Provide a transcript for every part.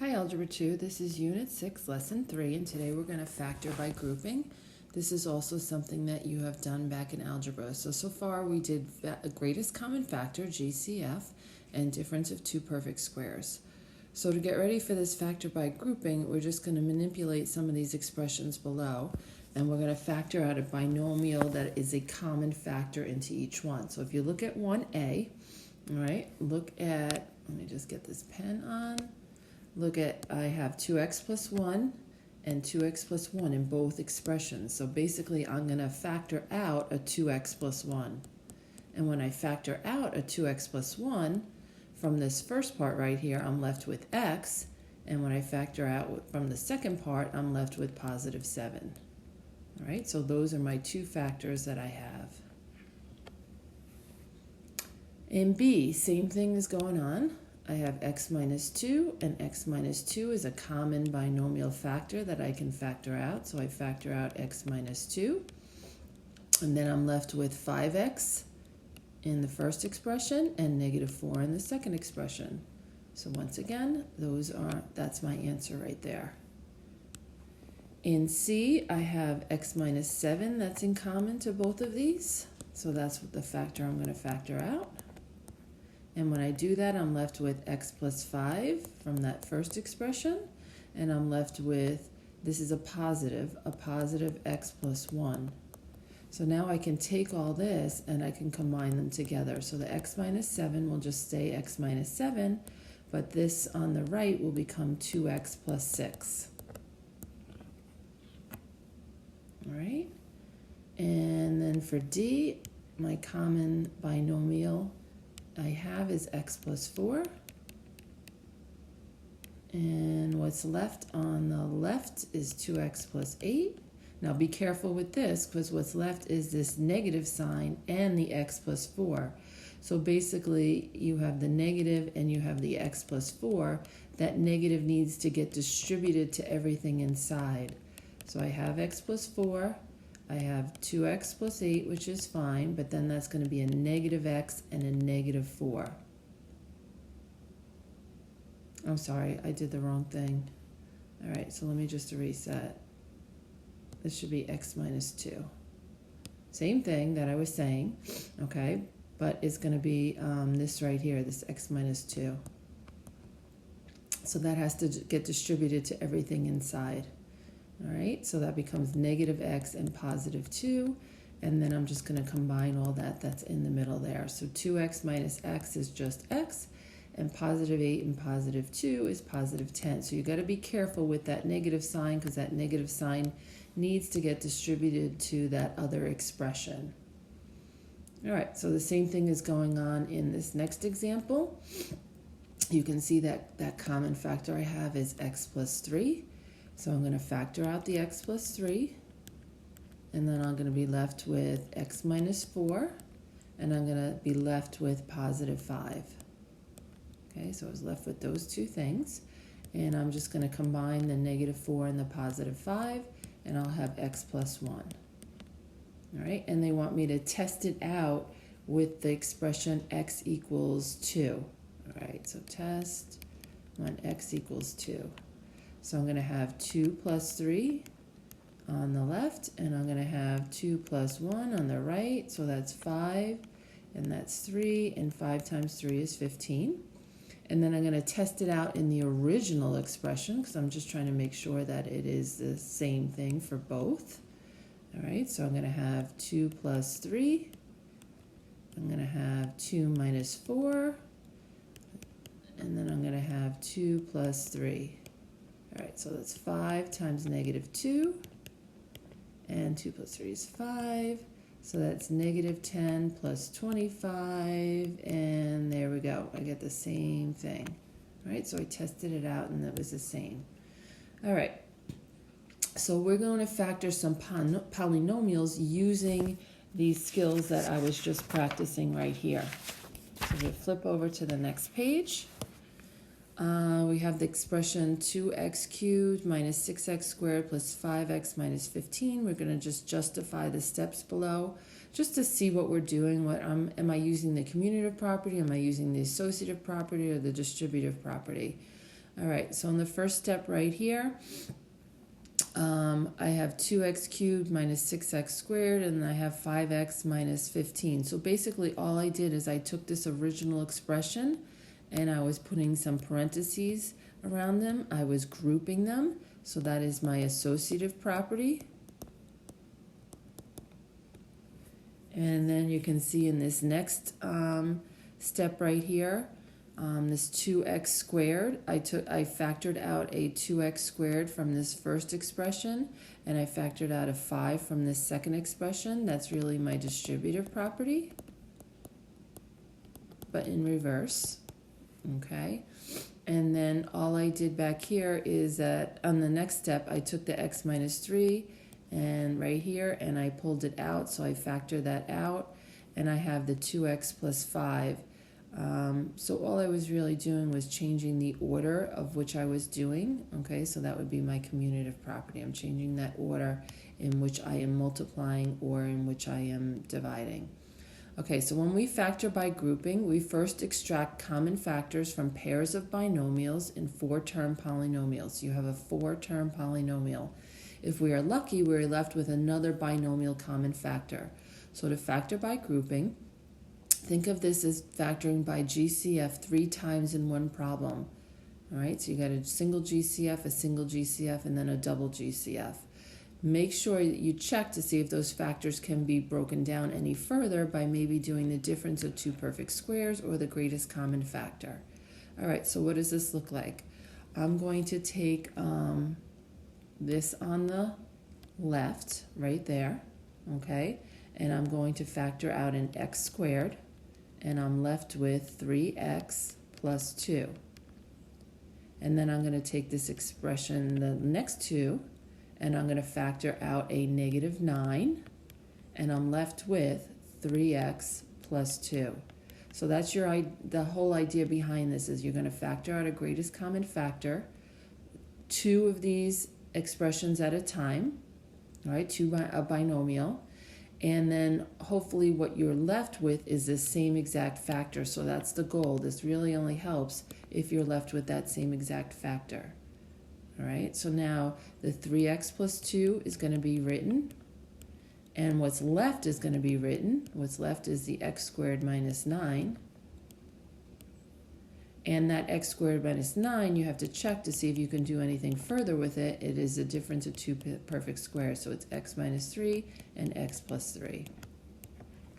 Hi Algebra 2, this is Unit 6, Lesson 3, and today we're going to factor by grouping. This is also something that you have done back in algebra. So far we did greatest common factor, GCF, and difference of two perfect squares. So to get ready for this factor by grouping, we're just going to manipulate some of these expressions below, and we're going to factor out a binomial that is a common factor into each one. So if you look at 1a, all right, look at, let me just get this pen on. Look at, I have 2x plus 1 and 2x plus 1 in both expressions. So basically, I'm going to factor out a 2x plus 1. And when I factor out a 2x plus 1, from this first part right here, I'm left with x. And when I factor out from the second part, I'm left with positive 7. All right, so those are my two factors that I have. In B, same thing is going on. I have x minus 2, and x minus 2 is a common binomial factor that I can factor out. So I factor out x minus 2, and then I'm left with 5x in the first expression and negative 4 in the second expression. So once again, that's my answer right there. In C, I have x minus 7 that's in common to both of these. So that's the factor I'm going to factor out. And when I do that, I'm left with x plus 5 from that first expression. And I'm left with, this is a positive x plus 1. So now I can take all this and I can combine them together. So the x minus 7 will just stay x minus 7, but this on the right will become 2x plus 6. All right. And then for D, my common binomial I have is x plus 4, and what's left on the left is 2x plus 8. Now be careful with this, because what's left is this negative sign and the x plus 4. So basically you have the negative and you have the x plus 4. That negative needs to get distributed to everything inside. So I have x plus 4. I have 2x plus 8, which is fine, but then that's going to be a negative x and a negative 4. I'm sorry, I did the wrong thing. All right, so let me just erase that. This should be x minus 2. Same thing that I was saying, okay, but it's going to be this right here, this x minus 2. So that has to get distributed to everything inside. All right, so that becomes negative x and positive 2, and then I'm just going to combine all that's in the middle there. So 2x minus x is just x, and positive 8 and positive 2 is positive 10. So you got to be careful with that negative sign, because that negative sign needs to get distributed to that other expression. All right, so the same thing is going on in this next example. You can see that common factor I have is x plus 3. So I'm going to factor out the x plus 3, and then I'm going to be left with x minus 4, and I'm going to be left with positive 5. Okay, so I was left with those two things, and I'm just going to combine the negative 4 and the positive 5, and I'll have x plus 1. All right, and they want me to test it out with the expression x equals 2. All right, so test when x equals 2. So I'm going to have 2 plus 3 on the left, and I'm going to have 2 plus 1 on the right. So that's 5, and that's 3, and 5 times 3 is 15. And then I'm going to test it out in the original expression, because I'm just trying to make sure that it is the same thing for both. All right, so I'm going to have 2 plus 3. I'm going to have 2 minus 4. And then I'm going to have 2 plus 3. All right, so that's 5 times negative 2, and 2 plus 3 is 5, so that's negative 10 plus 25, and there we go. I get the same thing. All right, so I tested it out, and that was the same. All right, so we're going to factor some polynomials using these skills that I was just practicing right here. So we'll flip over to the next page. We have the expression 2x cubed minus 6x squared plus 5x minus 15. We're going to just justify the steps below just to see what we're doing. Am I using the commutative property? Am I using the associative property or the distributive property? All right, so in the first step right here, I have 2x cubed minus 6x squared, and I have 5x minus 15. So basically all I did is I took this original expression and I was putting some parentheses around them. I was grouping them. So that is my associative property. And then you can see in this next step right here, this 2x squared, I factored out a 2x squared from this first expression, and I factored out a 5 from this second expression. That's really my distributive property, but in reverse. Okay, and then all I did back here is that on the next step, I took the x minus 3 and right here, and I pulled it out, so I factor that out, and I have the 2x plus 5. So all I was really doing was changing the order of which I was doing. Okay, so that would be my commutative property. I'm changing that order in which I am multiplying or in which I am dividing. Okay, so when we factor by grouping, we first extract common factors from pairs of binomials in 4-term polynomials. You have a 4-term polynomial. If we are lucky, we're left with another binomial common factor. So to factor by grouping, think of this as factoring by GCF 3 times in one problem. All right, so you got a single GCF, and then a double GCF. Make sure that you check to see if those factors can be broken down any further by maybe doing the difference of 2 perfect squares or the greatest common factor. All right, so what does this look like? I'm going to take this on the left right there, okay, and I'm going to factor out an x squared, and I'm left with 3x plus 2. And then I'm going to take this expression, the next two, and I'm going to factor out a negative 9, and I'm left with 3x plus 2. So that's the whole idea behind this is you're going to factor out a greatest common factor, 2 of these expressions at a time, right? A binomial, and then hopefully what you're left with is the same exact factor. So that's the goal. This really only helps if you're left with that same exact factor. All right, so now the 3x plus 2 is going to be written, and what's left is going to be written. What's left is the x squared minus 9. And that x squared minus 9, you have to check to see if you can do anything further with it. It is a difference of 2 perfect squares, so it's x minus 3 and x plus 3.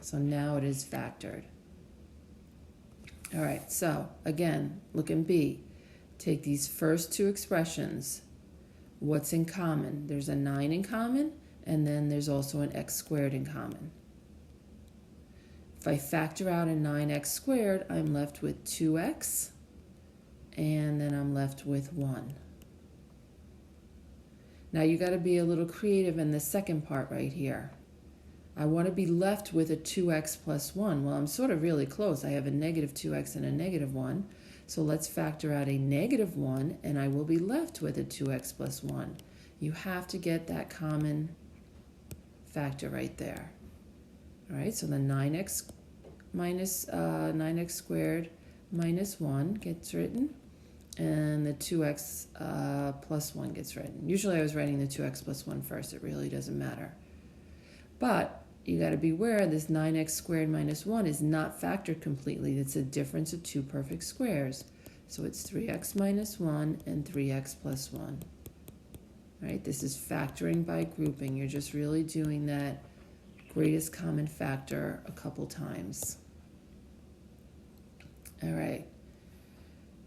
So now it is factored. All right, so again, look in B. Take these first two expressions. What's in common? There's a 9 in common, and then there's also an x squared in common. If I factor out a 9x squared, I'm left with 2x, and then I'm left with 1. Now you got to be a little creative in the second part right here. I want to be left with a 2x plus 1. Well, I'm sort of really close. I have a negative 2x and a negative 1. So let's factor out a negative 1, and I will be left with a 2x plus 1. You have to get that common factor right there. All right, so the 9x minus 9x squared minus 1 gets written, and the 2x plus 1 gets written. Usually I was writing the 2x plus 1 first. It really doesn't matter. But you got to be aware this 9x squared minus 1 is not factored completely. It's a difference of 2 perfect squares. So it's 3x minus 1 and 3x plus 1. Right? This is factoring by grouping. You're just really doing that greatest common factor a couple times. All right.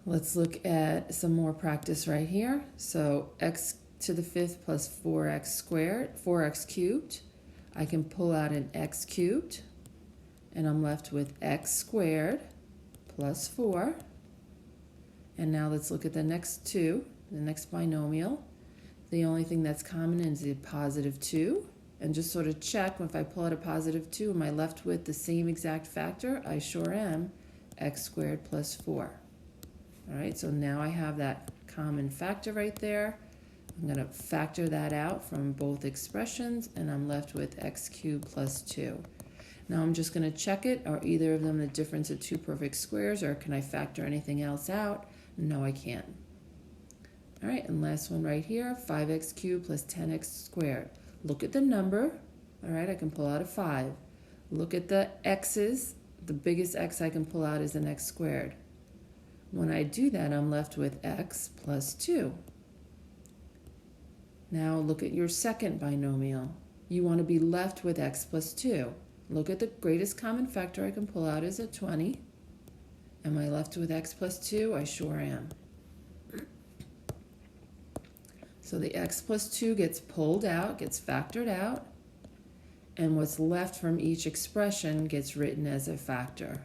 Let's look at some more practice right here. So x to the 5th plus 4x squared, 4x cubed. I can pull out an x cubed, and I'm left with x squared plus 4. And now let's look at the next two, the next binomial. The only thing that's common is the positive 2. And just sort of check, if I pull out a positive 2, am I left with the same exact factor? I sure am, x squared plus 4. All right, so now I have that common factor right there. I'm going to factor that out from both expressions, and I'm left with x cubed plus 2. Now I'm just going to check it. Are either of them the difference of 2 perfect squares, or can I factor anything else out? No, I can't. All right, and last one right here, 5x cubed plus 10x squared. Look at the number. All right, I can pull out a 5. Look at the x's. The biggest x I can pull out is an x squared. When I do that, I'm left with x plus 2. Now look at your second binomial. You want to be left with x plus 2. Look at the greatest common factor I can pull out is a 20. Am I left with x plus 2? I sure am. So the x plus 2 gets pulled out, gets factored out, and what's left from each expression gets written as a factor.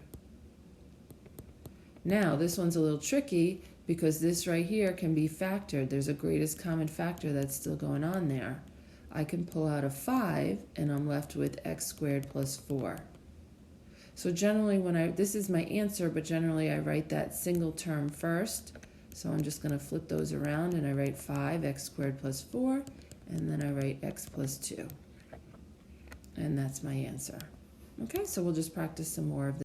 Now, this one's a little tricky because this right here can be factored. There's a greatest common factor that's still going on there. I can pull out a 5, and I'm left with x squared plus 4. So generally, this is my answer, but generally I write that single term first. So I'm just going to flip those around, and I write 5x squared plus 4, and then I write x plus 2. And that's my answer. Okay, so we'll just practice some more of this.